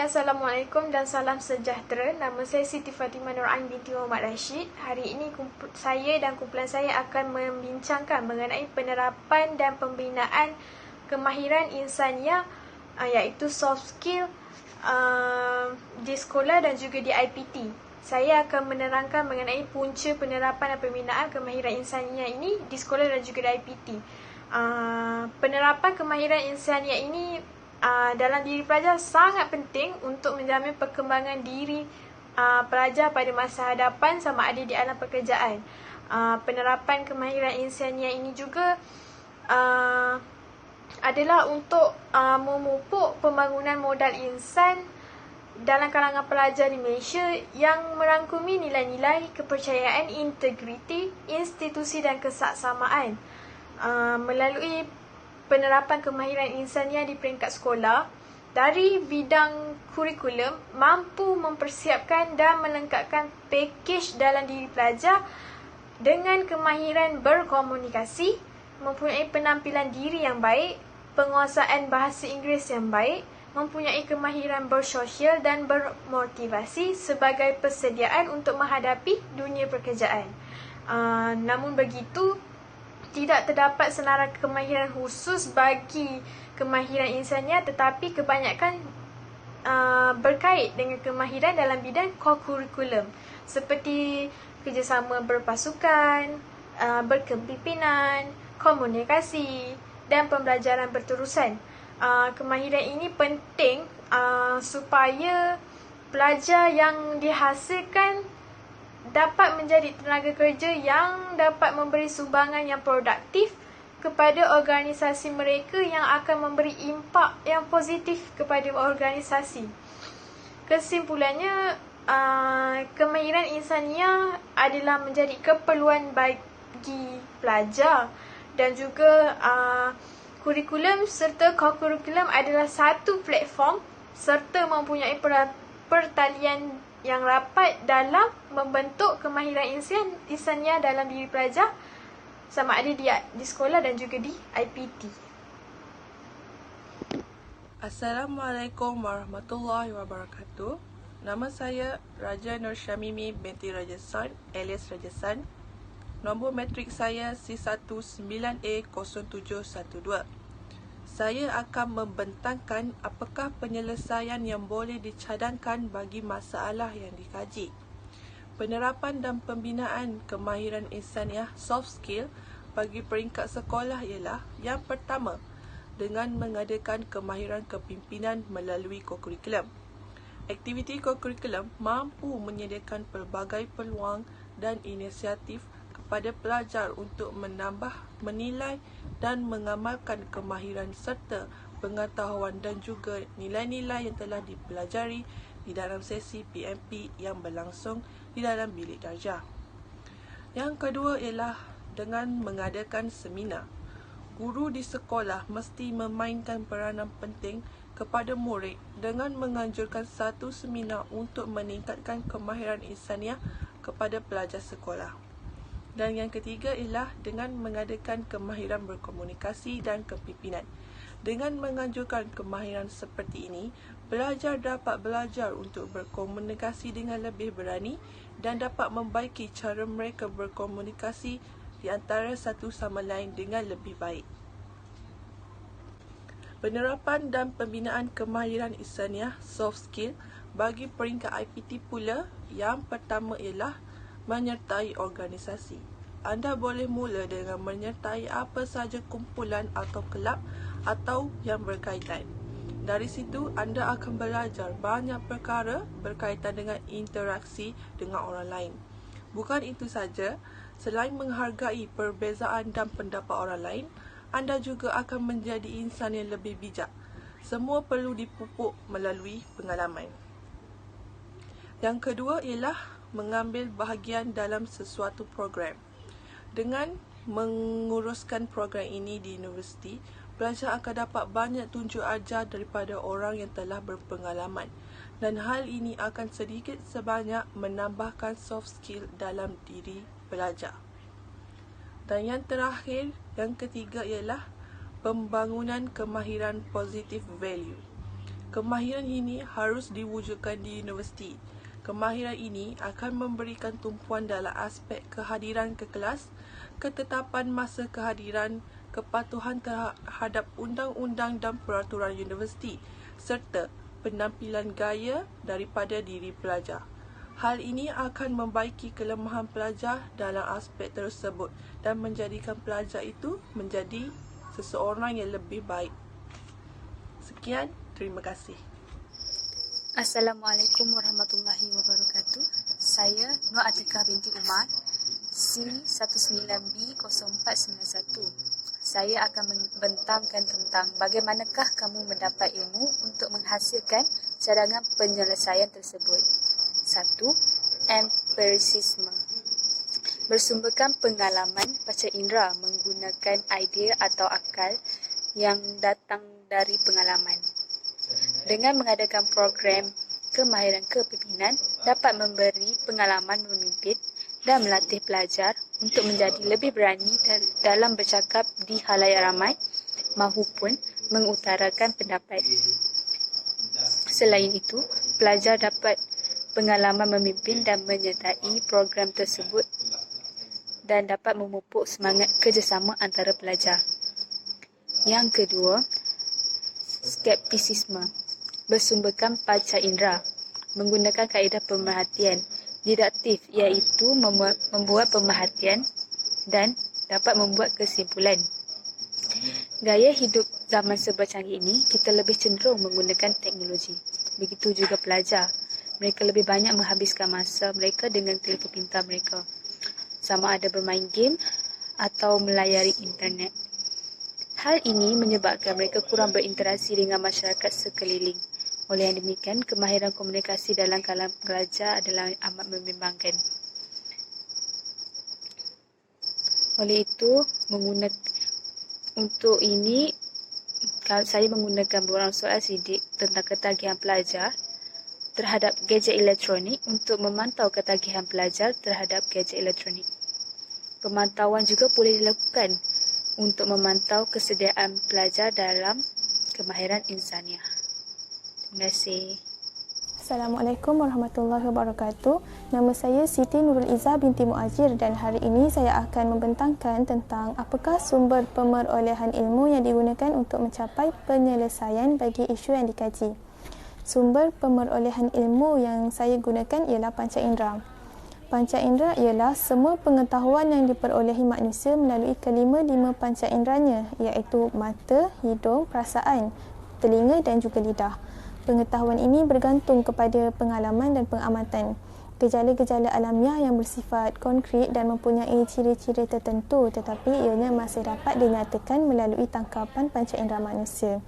Assalamualaikum dan salam sejahtera. Nama saya Siti Fatimah Nur Ain binti Muhammad Rashid. Hari ini saya dan kumpulan saya akan membincangkan mengenai penerapan dan pembinaan kemahiran insaniah iaitu soft skill di sekolah dan juga di IPT. Saya akan menerangkan mengenai punca penerapan dan pembinaan kemahiran insaniah ini di sekolah dan juga di IPT. Penerapan kemahiran insaniah ini dalam diri pelajar sangat penting untuk menjamin perkembangan diri pelajar pada masa hadapan sama ada di alam pekerjaan. Penerapan kemahiran insaniah ini juga adalah untuk memupuk pembangunan modal insan dalam kalangan pelajar di Malaysia yang merangkumi nilai-nilai kepercayaan, integriti, institusi dan kesaksamaan. Melalui penerapan kemahiran insaniah di peringkat sekolah, dari bidang kurikulum mampu mempersiapkan dan melengkapkan pakej dalam diri pelajar dengan kemahiran berkomunikasi, mempunyai penampilan diri yang baik, penguasaan bahasa Inggeris yang baik, mempunyai kemahiran bersosial dan bermotivasi sebagai persediaan untuk menghadapi dunia pekerjaan. Namun begitu, tidak terdapat senarai kemahiran khusus bagi kemahiran insaniah, tetapi kebanyakan berkait dengan kemahiran dalam bidang kokurikulum seperti kerjasama berpasukan, berkepimpinan, komunikasi dan pembelajaran berterusan. Kemahiran ini penting supaya pelajar yang dihasilkan dapat menjadi tenaga kerja yang dapat memberi sumbangan yang produktif kepada organisasi mereka, yang akan memberi impak yang positif kepada organisasi. Kesimpulannya, kemahiran insaniah adalah menjadi keperluan bagi pelajar dan juga kurikulum serta kokurikulum adalah satu platform serta mempunyai pertalian yang rapat dalam membentuk kemahiran insaniah dalam diri pelajar sama ada di sekolah dan juga di IPT. Assalamualaikum warahmatullahi wabarakatuh. Nama saya Raja Nur Syamimi binti Raja San alias Raja San. Nombor matrik saya C19A0712. Saya akan membentangkan apakah penyelesaian yang boleh dicadangkan bagi masalah yang dikaji. Penerapan dan pembinaan kemahiran insaniah soft skill bagi peringkat sekolah ialah: yang pertama, dengan mengadakan kemahiran kepimpinan melalui kokurikulum. Aktiviti kokurikulum mampu menyediakan pelbagai peluang dan inisiatif kepada pelajar untuk menambah, menilai dan mengamalkan kemahiran serta pengetahuan dan juga nilai-nilai yang telah dipelajari di dalam sesi PMP yang berlangsung di dalam bilik darjah. Yang kedua ialah dengan mengadakan seminar. Guru di sekolah mesti memainkan peranan penting kepada murid dengan menganjurkan satu seminar untuk meningkatkan kemahiran insaniah kepada pelajar sekolah. Dan yang ketiga ialah dengan mengadakan kemahiran berkomunikasi dan kepimpinan. Dengan menganjurkan kemahiran seperti ini, pelajar dapat belajar untuk berkomunikasi dengan lebih berani dan dapat membaiki cara mereka berkomunikasi di antara satu sama lain dengan lebih baik. Penerapan dan pembinaan kemahiran insaniah soft skill bagi peringkat IPT pula, yang pertama ialah menyertai organisasi. Anda boleh mula dengan menyertai apa sahaja kumpulan atau kelab atau yang berkaitan. Dari situ anda akan belajar banyak perkara berkaitan dengan interaksi dengan orang lain. Bukan itu saja, selain menghargai perbezaan dan pendapat orang lain, anda juga akan menjadi insan yang lebih bijak. Semua perlu dipupuk melalui pengalaman. Yang kedua ialah mengambil bahagian dalam sesuatu program. Dengan menguruskan program ini di universiti, pelajar akan dapat banyak tunjuk ajar daripada orang yang telah berpengalaman, dan hal ini akan sedikit sebanyak menambahkan soft skill dalam diri pelajar. Dan yang terakhir, yang ketiga ialah pembangunan kemahiran positive value. Kemahiran ini harus diwujudkan di universiti. Kemahiran ini akan memberikan tumpuan dalam aspek kehadiran ke kelas, ketetapan masa kehadiran, kepatuhan terhadap undang-undang dan peraturan universiti, serta penampilan gaya daripada diri pelajar. Hal ini akan membaiki kelemahan pelajar dalam aspek tersebut dan menjadikan pelajar itu menjadi seseorang yang lebih baik. Sekian, terima kasih. Assalamualaikum warahmatullahi wabarakatuh. Saya Nur Atika binti Umar, C19B0491. Saya akan membentangkan tentang bagaimanakah kamu mendapat ilmu untuk menghasilkan cadangan penyelesaian tersebut. 1. Empirisisme. Bersumberkan pengalaman panca indera menggunakan idea atau akal yang datang dari pengalaman. Dengan mengadakan program kemahiran kepimpinan dapat memberi pengalaman memimpin dan melatih pelajar untuk menjadi lebih berani dalam bercakap di khalayak ramai maupun mengutarakan pendapat. Selain itu, pelajar dapat pengalaman memimpin dan menyertai program tersebut dan dapat memupuk semangat kerjasama antara pelajar. Yang kedua, skeptisisme. Bersumberkan panca indera menggunakan kaedah pemerhatian didaktif, iaitu membuat pemerhatian dan dapat membuat kesimpulan. Gaya hidup zaman serba canggih ini, kita lebih cenderung menggunakan teknologi. Begitu juga pelajar. Mereka lebih banyak menghabiskan masa mereka dengan telefon pintar mereka, sama ada bermain game atau melayari internet. Hal ini menyebabkan mereka kurang berinteraksi dengan masyarakat sekeliling. Oleh yang demikian, kemahiran komunikasi dalam kalangan pelajar adalah amat membimbangkan. Oleh itu, untuk ini, saya menggunakan beberapa soal sidik tentang ketagihan pelajar terhadap gadget elektronik untuk memantau ketagihan pelajar terhadap gadget elektronik. Pemantauan juga boleh dilakukan untuk memantau kesediaan pelajar dalam kemahiran insaniah. Terima kasih. Assalamualaikum warahmatullahi wabarakatuh. Nama saya Siti Nurul Izzah binti Muajir dan hari ini saya akan membentangkan tentang apakah sumber pemerolehan ilmu yang digunakan untuk mencapai penyelesaian bagi isu yang dikaji. Sumber pemerolehan ilmu yang saya gunakan ialah panca indera. Panca indera ialah semua pengetahuan yang diperolehi manusia melalui kelima-lima panca inderanya, iaitu mata, hidung, perasaan, telinga dan juga lidah. Pengetahuan ini bergantung kepada pengalaman dan pengamatan. Gejala-gejala alamiah yang bersifat konkret dan mempunyai ciri-ciri tertentu, tetapi ianya masih dapat dinyatakan melalui tangkapan panca indera manusia.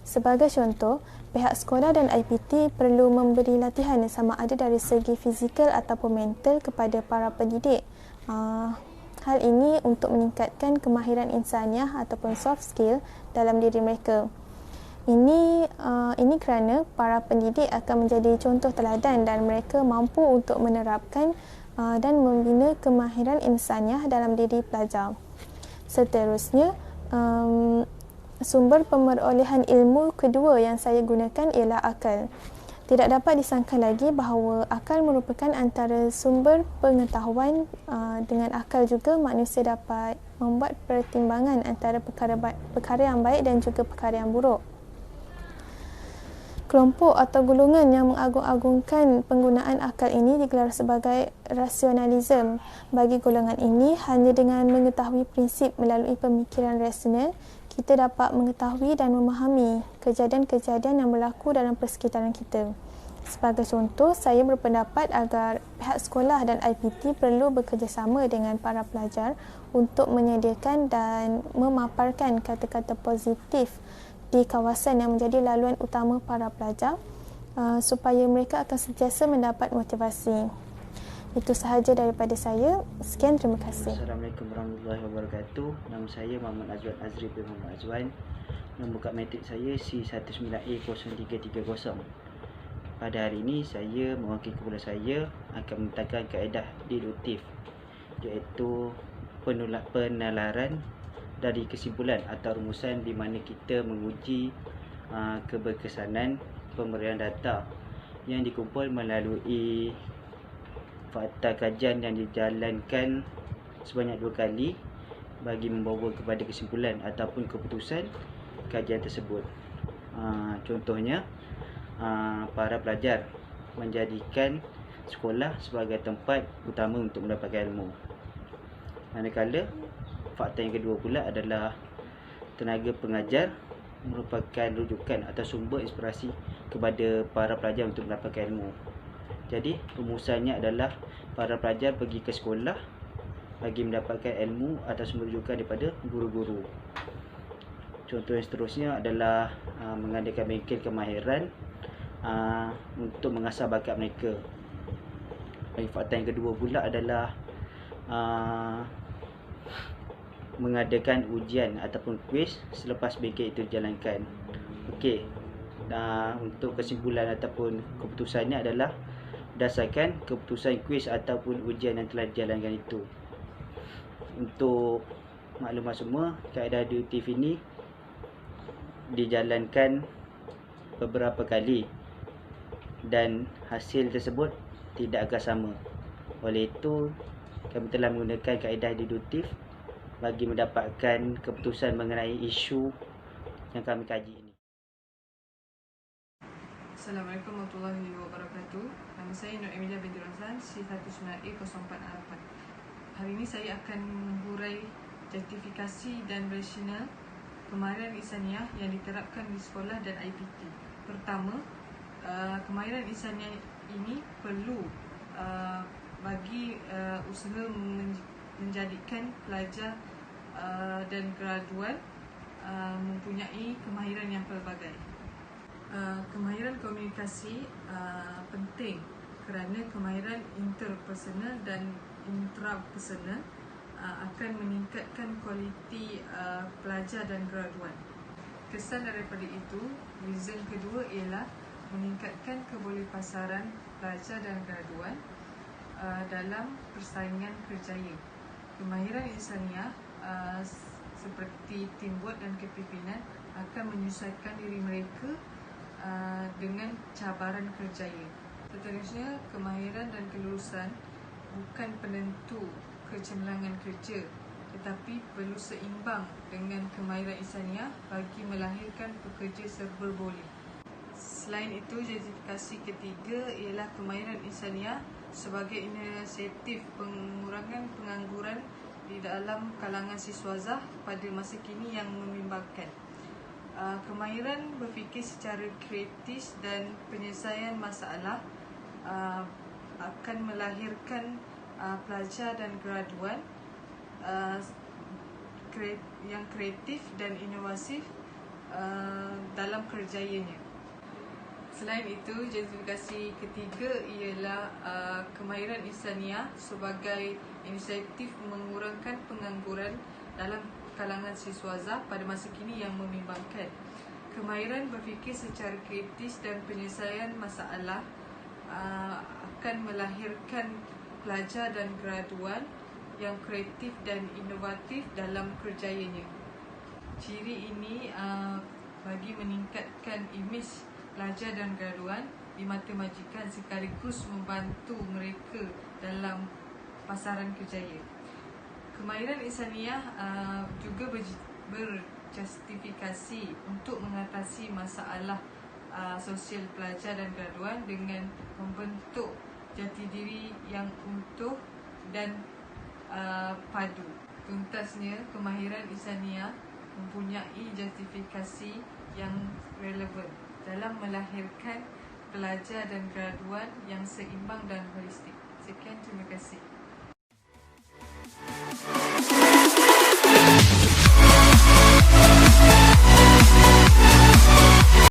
Sebagai contoh, pihak sekolah dan IPT perlu memberi latihan sama ada dari segi fizikal ataupun mental kepada para pendidik. Hal ini untuk meningkatkan kemahiran insaniah ataupun soft skill dalam diri mereka. Ini kerana para pendidik akan menjadi contoh teladan dan mereka mampu untuk menerapkan dan membina kemahiran insaniah dalam diri pelajar. Seterusnya, sumber pemerolehan ilmu kedua yang saya gunakan ialah akal. Tidak dapat disangka lagi bahawa akal merupakan antara sumber pengetahuan. Dengan akal juga manusia dapat membuat pertimbangan antara perkara yang baik dan juga perkara yang buruk. Kelompok atau golongan yang mengagung-agungkan penggunaan akal ini digelar sebagai rasionalisme. Bagi golongan ini, hanya dengan mengetahui prinsip melalui pemikiran rasional, kita dapat mengetahui dan memahami kejadian-kejadian yang berlaku dalam persekitaran kita. Sebagai contoh, saya berpendapat agar pihak sekolah dan IPT perlu bekerjasama dengan para pelajar untuk menyediakan dan memaparkan kata-kata positif di kawasan yang menjadi laluan utama para pelajar supaya mereka akan sentiasa mendapat motivasi. Itu sahaja daripada saya. Sekian, terima kasih. Assalamualaikum warahmatullahi wabarakatuh. Nama saya Muhammad Azwan Azri bin Muhammad Azwan. Nombor kad matrik saya C19A0330. Pada hari ini saya mewakili kumpulan saya akan membentangkan kaedah deduktif, iaitu penalaran dari kesimpulan atau rumusan di mana kita menguji keberkesanan pemberian data yang dikumpul melalui fakta kajian yang dijalankan sebanyak 2 kali bagi membawa kepada kesimpulan ataupun keputusan kajian tersebut. Contohnya, para pelajar menjadikan sekolah sebagai tempat utama untuk mendapatkan ilmu. Manakala fakta yang kedua pula adalah tenaga pengajar merupakan rujukan atau sumber inspirasi kepada para pelajar untuk mendapatkan ilmu. Jadi rumusannya adalah para pelajar pergi ke sekolah bagi mendapatkan ilmu atas rujukan daripada guru-guru. Contoh yang seterusnya adalah mengadakan bengkel kemahiran untuk mengasah bakat mereka. Bagi fakta yang kedua pula adalah mengadakan ujian ataupun kuis selepas bengkel itu dijalankan. Okey. Untuk kesimpulan ataupun keputusannya adalah berdasarkan keputusan kuis ataupun ujian yang telah dijalankan itu. Untuk maklumat semua, kaedah deduktif ini dijalankan beberapa kali dan hasil tersebut tidak akan sama. Oleh itu, kami telah menggunakan kaedah deduktif bagi mendapatkan keputusan mengenai isu yang kami kaji ini. Assalamualaikum warahmatullahi wabarakatuh. Nama saya Nur Emilia binti Razan, C19A048. Hari ini saya akan menghurai justifikasi dan rasional kemahiran insaniah yang diterapkan di sekolah dan IPT. Pertama, kemahiran insaniah ini perlu bagi usaha menjadikan pelajar dan graduan mempunyai kemahiran yang pelbagai. Kemahiran komunikasi penting kerana kemahiran interpersonal dan intrapersonal akan meningkatkan kualiti pelajar dan graduan. Kesan daripada itu, reason kedua ialah meningkatkan kebolehpasaran pelajar dan graduan dalam persaingan kerjaya. Kemahiran insaniah seperti teamwork dan kepimpinan akan menyesuaikan diri mereka dengan cabaran kerjaya. Seterusnya, kemahiran dan kelulusan bukan penentu kecemerlangan kerja, tetapi perlu seimbang dengan kemahiran insaniah bagi melahirkan pekerja serba boleh. Selain itu, justifikasi ketiga ialah kemahiran insaniah sebagai inisiatif pengurangan pengangguran di dalam kalangan siswazah pada masa kini yang membimbangkan. Kemahiran berfikir secara kreatif dan penyelesaian masalah akan melahirkan pelajar dan graduan yang kreatif dan inovatif dalam kerjayanya. Selain itu, justifikasi ketiga ialah kemahiran insaniah sebagai inisiatif mengurangkan pengangguran dalam kalangan siswazah pada masa kini yang membimbangkan. Kemahiran berfikir secara kritis dan penyelesaian masalah akan melahirkan pelajar dan graduan yang kreatif dan inovatif dalam kerjayanya. Ciri ini bagi meningkatkan imej pelajar dan graduan di mata majikan sekaligus membantu mereka dalam pasaran kerjaya. Kemahiran insaniah juga berjustifikasi untuk mengatasi masalah sosial pelajar dan graduan dengan membentuk jati diri yang utuh dan padu. Tuntasnya, kemahiran insaniah mempunyai justifikasi yang relevan dalam melahirkan pelajar dan graduan yang seimbang dan holistik. Sekian, terima kasih.